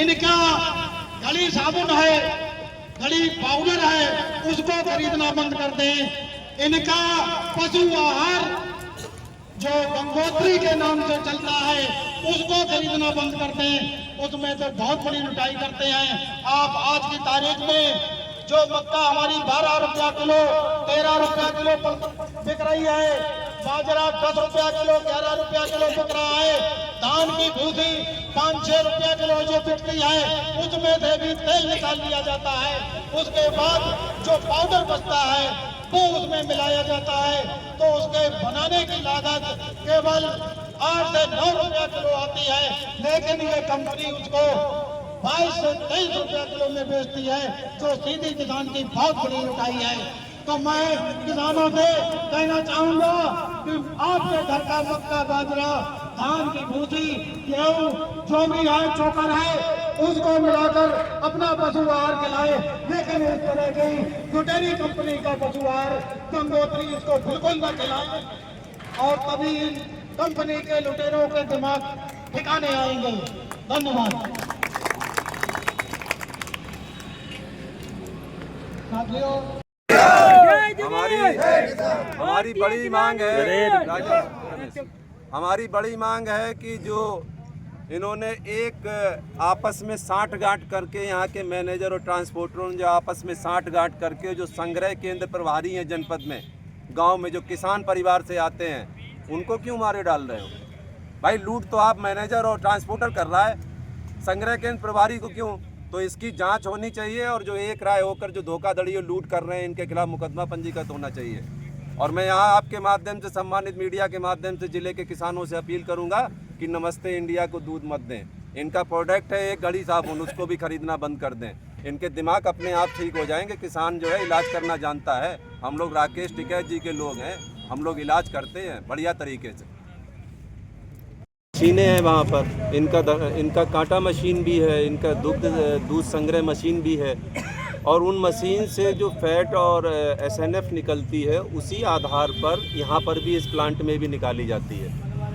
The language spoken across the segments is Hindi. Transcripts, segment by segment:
इनका गली साबुन है, गली पाउडर है, उसको खरीदना बंद कर दें। इनका पशु आहार जो गंगोत्री के नाम से चलता है उसको खरीदना बंद कर दें। उसमें तो बहुत बड़ी लुटाई करते हैं। आप आज की तारीख में जो मक्का हमारी 12 रुपया किलो, 13 रुपया किलो बिक रही है, बाजरा 10 रुपया किलो, 11 रुपया किलो बिक रहा है, धान की भूसी 5-6 रुपया किलो जो बिकती है, उसमें से भी तेल निकाल लिया जाता है। उसके बाद जो पाउडर बचता है वो उसमें मिलाया जाता है, तो उसके बनाने की लागत केवल 8 से 9 रुपया किलो आती है, लेकिन ये कंपनी उसको 22 से 23 रुपया किलो में बेचती है, जो सीधी किसान की बहुत बड़ी लुटाई है। तो मैं किसानों से कहना चाहूंगा कि आपके घर का मक्का, बाजरा, धान की भूसी, गेहूं जो भी है, चोकर है, उसको मिलाकर अपना पशु आहार खिलाए। लेकिन इस तरह की लुटेरी कंपनी का पशु आहार गंगोत्री इसको बिल्कुल न खिलाए, और तभी इन कंपनी के लुटेरों के दिमाग ठिकाने आएंगे। धन्यवाद। हमारी बड़ी मांग है, हमारी बड़ी मांग है कि जो इन्होंने एक आपस में साठगांठ करके, यहाँ के मैनेजर और ट्रांसपोर्टरों ने जो आपस में साठगांठ करके जो संग्रह केंद्र प्रभारी हैं जनपद में, गांव में जो किसान परिवार से आते हैं, उनको क्यों मारे डाल रहे हो भाई? लूट तो आप मैनेजर और ट्रांसपोर्टर कर रहा है, संग्रह केंद्र प्रभारी को क्यों? तो इसकी जांच होनी चाहिए, और जो एक राय होकर जो धोखाधड़ी और लूट कर रहे हैं, इनके खिलाफ मुकदमा पंजीकृत होना चाहिए। और मैं यहाँ आपके माध्यम से, सम्मानित मीडिया के माध्यम से जिले के किसानों से अपील करूँगा कि नमस्ते इंडिया को दूध मत दें। इनका प्रोडक्ट है एक गली साबुन, उसको भी खरीदना बंद कर दें। इनके दिमाग अपने आप ठीक हो जाएंगे। किसान जो है इलाज करना जानता है। हम लोग राकेश टिकैत जी के लोग हैं, हम लोग इलाज करते हैं बढ़िया तरीके से। मशीनें हैं वहाँ पर, इनका कांटा मशीन भी है, इनका दूध संग्रह मशीन भी है, और उन मशीन से जो फैट और एसएनएफ निकलती है, उसी आधार पर यहाँ पर भी इस प्लांट में भी निकाली जाती है।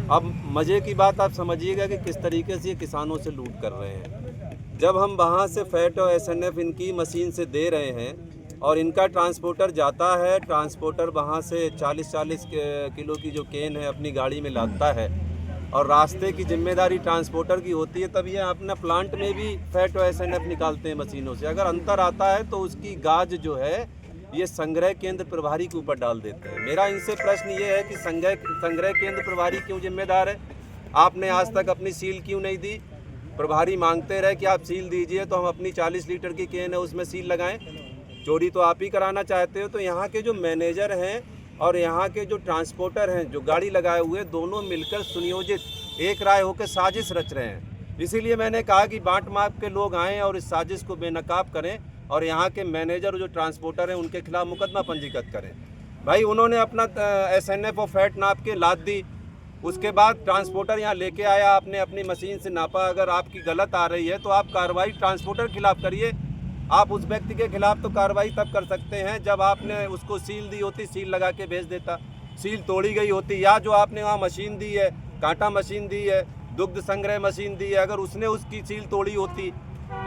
अब मज़े की बात आप समझिएगा कि किस तरीके से ये किसानों से लूट कर रहे हैं। जब हम वहाँ से फैट और एसएनएफ इनकी मशीन से दे रहे हैं, और इनका ट्रांसपोर्टर जाता है, ट्रांसपोर्टर वहाँ से 40-40 किलो की जो केन है अपनी गाड़ी में लादता है, और रास्ते की जिम्मेदारी ट्रांसपोर्टर की होती है, तब ये अपना प्लांट में भी फैट और एसएनएफ निकालते हैं मशीनों से। अगर अंतर आता है तो उसकी गाज जो है ये संग्रह केंद्र प्रभारी के ऊपर डाल देते हैं। मेरा इनसे प्रश्न ये है कि संग्रह केंद्र प्रभारी क्यों जिम्मेदार है? आपने आज तक अपनी सील क्यों नहीं दी? प्रभारी मांगते रहे कि आप सील दीजिए तो हम अपनी 40 लीटर की केन है उसमें सील लगाएं। चोरी तो आप ही कराना चाहते हो। तो यहाँ के जो मैनेजर हैं और यहाँ के जो ट्रांसपोर्टर हैं, जो गाड़ी लगाए हुए, दोनों मिलकर सुनियोजित एक राय होकर साजिश रच रहे हैं। इसीलिए मैंने कहा कि बांट माप के लोग आएँ और इस साजिश को बेनकाब करें, और यहाँ के मैनेजर और जो ट्रांसपोर्टर हैं उनके खिलाफ मुकदमा पंजीकृत करें। भाई उन्होंने अपना एसएनएफ और फैट नाप के लाद दी, उसके बाद ट्रांसपोर्टर यहाँ लेके आया, आपने अपनी मशीन से नापा। अगर आपकी गलत आ रही है तो आप कार्रवाई ट्रांसपोर्टर के खिलाफ करिए। आप उस व्यक्ति के खिलाफ तो कार्रवाई तब कर सकते हैं जब आपने उसको सील दी होती, सील लगा के भेज देता, सील तोड़ी गई होती, या जो आपने वहाँ मशीन दी है, कांटा मशीन दी है, दुग्ध संग्रह मशीन दी है, अगर उसने उसकी सील तोड़ी होती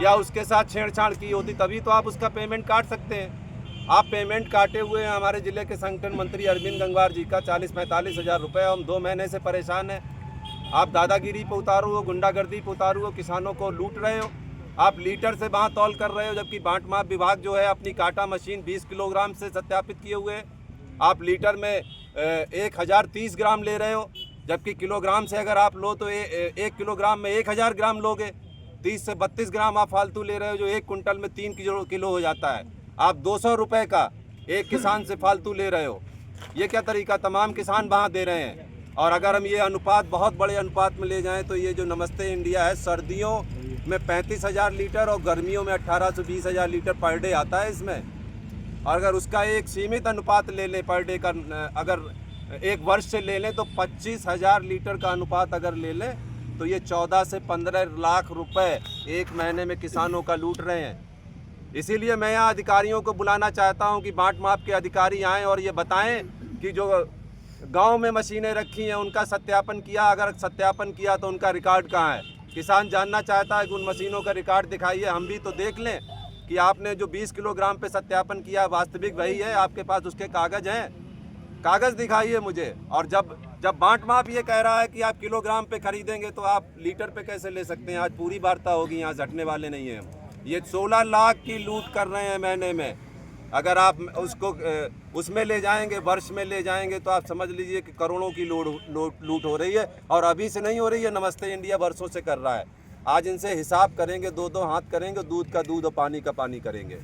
या उसके साथ छेड़छाड़ की होती, तभी तो आप उसका पेमेंट काट सकते हैं। आप पेमेंट काटे हुए हैं हमारे ज़िले के संगठन मंत्री अरविंद गंगवार जी का 40-45 हज़ार रुपये। हम 2 महीने से परेशान हैं। आप दादागिरी पे उतारू हो, गुंडागर्दी पे उतारू हो, किसानों को लूट रहे हो। आप लीटर से वहाँ तौल कर रहे हो, जबकि बांट माप विभाग जो है अपनी कांटा मशीन 20 किलोग्राम से सत्यापित किए हुए हैं। आप लीटर में 1030 ग्राम ले रहे हो, जबकि किलोग्राम से अगर आप लो तो 1 किलोग्राम में 1000 ग्राम लोगे। 30 से 32 ग्राम आप फालतू ले रहे हो, जो 1 कुंटल में 3 किलो हो जाता है। आप 200 रुपये का एक किसान से फालतू ले रहे हो। ये क्या तरीका? तमाम किसान वहाँ दे रहे हैं। और अगर हम ये अनुपात बहुत बड़े अनुपात में ले जाएं तो ये जो नमस्ते इंडिया है, सर्दियों में 35,000 लीटर और गर्मियों में 18 से 20,000 लीटर पर डे आता है इसमें। और अगर उसका एक सीमित अनुपात ले लें पर डे का, अगर एक वर्ष से ले लें तो 25,000 लीटर का अनुपात अगर ले लें तो ये 14 से 15 लाख रुपए एक महीने में किसानों का लूट रहे हैं। इसीलिए मैं यहाँ अधिकारियों को बुलाना चाहता हूँ कि बांट माप के अधिकारी आएँ और ये बताएं कि जो गांव में मशीनें रखी हैं उनका सत्यापन किया, अगर सत्यापन किया तो उनका रिकॉर्ड कहाँ है? किसान जानना चाहता है कि उन मशीनों का रिकॉर्ड दिखाइए, हम भी तो देख लें कि आपने जो 20 किलोग्राम पे सत्यापन किया वास्तविक वही है, आपके पास उसके कागज़ हैं, कागज़ दिखाइए मुझे। और जब बाट माप ये कह रहा है कि आप किलोग्राम पे खरीदेंगे तो आप लीटर पे कैसे ले सकते हैं? आज पूरी वार्ता होगी, यहाँ हटने वाले नहीं हैं हम। ये 16 लाख की लूट कर रहे हैं महीने में। अगर आप उसको उसमें ले जाएंगे, वर्ष में ले जाएंगे, तो आप समझ लीजिए कि करोड़ों की लूट हो रही है। और अभी से नहीं हो रही है, नमस्ते इंडिया वर्षों से कर रहा है। आज इनसे हिसाब करेंगे, दो हाथ करेंगे, दूध का दूध और पानी का पानी करेंगे।